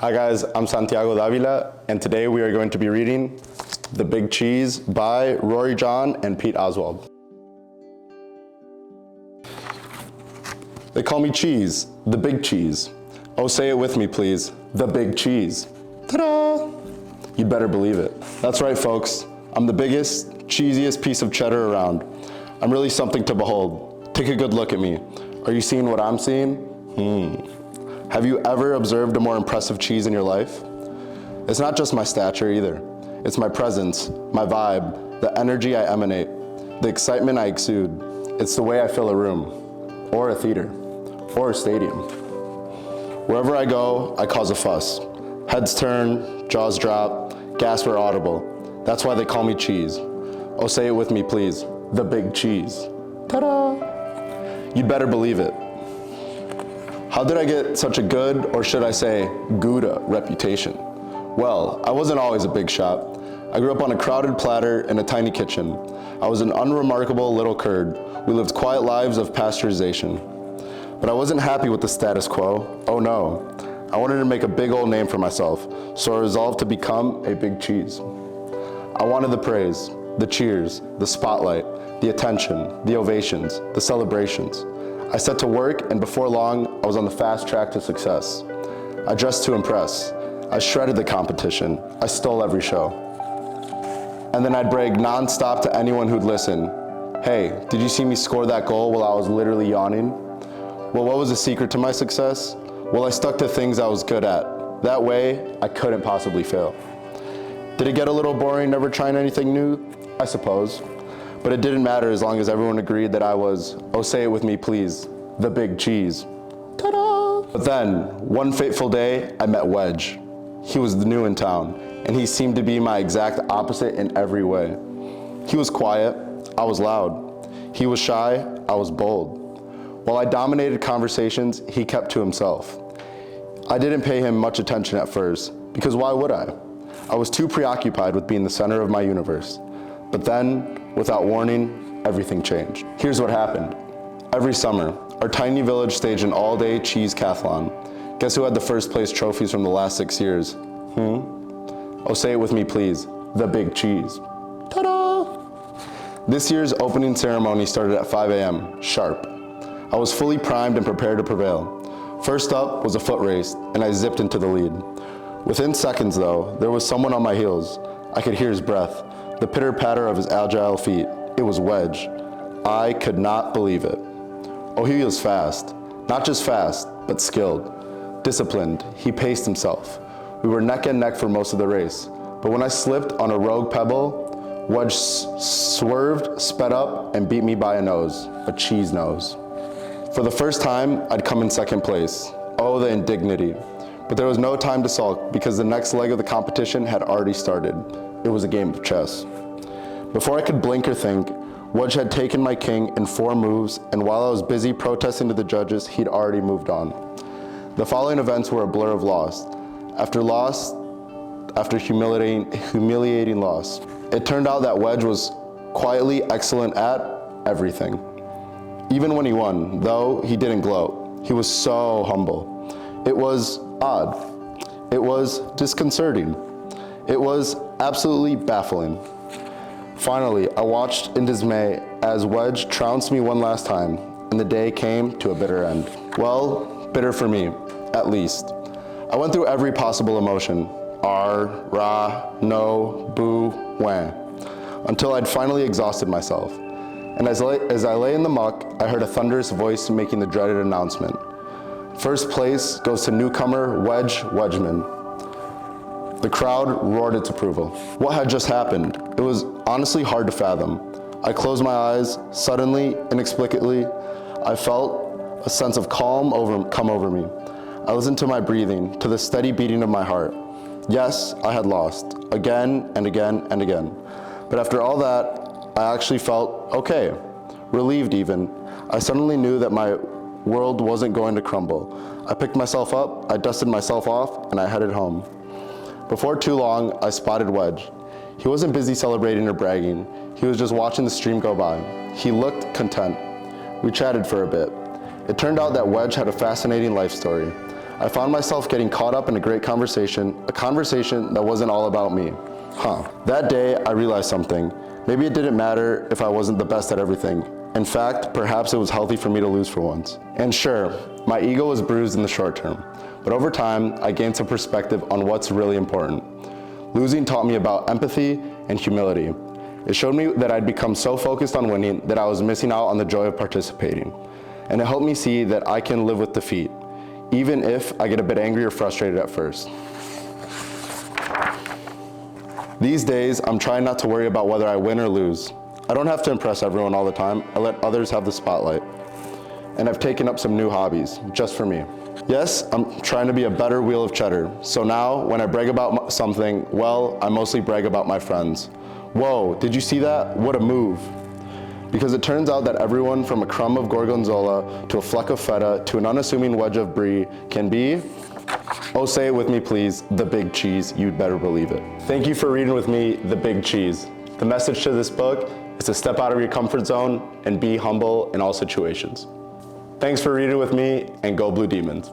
Hi guys, I'm Santiago Davila, and today we are going to be reading The Big Cheese by Rory John and Pete Oswald. They call me Cheese, the Big Cheese. Oh, say it with me, please. The Big Cheese. Ta-da! You'd better believe it. That's right, folks. I'm the biggest, cheesiest piece of cheddar around. I'm really something to behold. Take a good look at me. Are you seeing what I'm seeing? Have you ever observed a more impressive cheese in your life? It's not just my stature either. It's my presence, my vibe, the energy I emanate, the excitement I exude. It's the way I fill a room, or a theater, or a stadium. Wherever I go, I cause a fuss. Heads turn, jaws drop, gasps are audible. That's why they call me Cheese. Oh, say it with me, please. The Big Cheese. Ta-da! You'd better believe it. How did I get such a good, or should I say, Gouda reputation? Well, I wasn't always a big shot. I grew up on a crowded platter in a tiny kitchen. I was an unremarkable little curd. We lived quiet lives of pasteurization. But I wasn't happy with the status quo. Oh no. I wanted to make a big old name for myself, so I resolved to become a big cheese. I wanted the praise, the cheers, the spotlight, the attention, the ovations, the celebrations. I set to work, and before long, I was on the fast track to success. I dressed to impress. I shredded the competition. I stole every show. And then I'd brag nonstop to anyone who'd listen. Hey, did you see me score that goal while I was literally yawning? Well, what was the secret to my success? Well, I stuck to things I was good at. That way, I couldn't possibly fail. Did it get a little boring never trying anything new? I suppose. But it didn't matter as long as everyone agreed that I was, oh say it with me please, the Big Cheese. Ta-da! But then, one fateful day, I met Wedge. He was new in town, and he seemed to be my exact opposite in every way. He was quiet, I was loud. He was shy, I was bold. While I dominated conversations, he kept to himself. I didn't pay him much attention at first, because why would I? I was too preoccupied with being the center of my universe. But then, without warning, everything changed. Here's what happened. Every summer, our tiny village staged an all-day cheese cathlon. Guess who had the first place trophies from the last 6 years? Oh, say it with me, please. The Big Cheese. Ta-da! This year's opening ceremony started at 5 a.m., sharp. I was fully primed and prepared to prevail. First up was a foot race, and I zipped into the lead. Within seconds, though, there was someone on my heels. I could hear his breath, the pitter-patter of his agile feet. It was Wedge. I could not believe it. Oh, he was fast. Not just fast, but skilled. Disciplined, he paced himself. We were neck and neck for most of the race. But when I slipped on a rogue pebble, Wedge swerved, sped up, and beat me by a nose, a cheese nose. For the first time, I'd come in second place. Oh, the indignity. But there was no time to sulk because the next leg of the competition had already started. It was a game of chess. Before I could blink or think, Wedge had taken my king in 4 moves, and while I was busy protesting to the judges, he'd already moved on. The following events were a blur of loss. After humiliating loss. It turned out that Wedge was quietly excellent at everything. Even when he won, though he didn't gloat, he was so humble. It was odd. It was disconcerting. It was absolutely baffling. Finally, I watched in dismay as Wedge trounced me one last time, and the day came to a bitter end. Well, bitter for me, at least. I went through every possible emotion, rah, no, boo, wah, until I'd finally exhausted myself. And as I lay in the muck, I heard a thunderous voice making the dreaded announcement. First place goes to newcomer Wedge Wedgman. The crowd roared its approval. What had just happened? It was honestly hard to fathom. I closed my eyes. Suddenly, inexplicably, I felt a sense of calm come over me. I listened to my breathing, to the steady beating of my heart. Yes, I had lost, again and again and again. But after all that, I actually felt okay, relieved even. I suddenly knew that my world wasn't going to crumble. I picked myself up, I dusted myself off, and I headed home. Before too long, I spotted Wedge. He wasn't busy celebrating or bragging. He was just watching the stream go by. He looked content. We chatted for a bit. It turned out that Wedge had a fascinating life story. I found myself getting caught up in a great conversation, a conversation that wasn't all about me. That day, I realized something. Maybe it didn't matter if I wasn't the best at everything. In fact, perhaps it was healthy for me to lose for once. And sure, my ego was bruised in the short term, but over time, I gained some perspective on what's really important. Losing taught me about empathy and humility. It showed me that I'd become so focused on winning that I was missing out on the joy of participating. And it helped me see that I can live with defeat, even if I get a bit angry or frustrated at first. These days, I'm trying not to worry about whether I win or lose. I don't have to impress everyone all the time. I let others have the spotlight. And I've taken up some new hobbies, just for me. Yes, I'm trying to be a better wheel of cheddar. So now, when I brag about something, well, I mostly brag about my friends. Whoa, did you see that? What a move. Because it turns out that everyone from a crumb of gorgonzola to a fleck of feta to an unassuming wedge of brie can be, oh, say it with me please, the big cheese. You'd better believe it. Thank you for reading with me, The Big Cheese. The message to this book is to step out of your comfort zone and be humble in all situations. Thanks for reading with me, and go Blue Demons.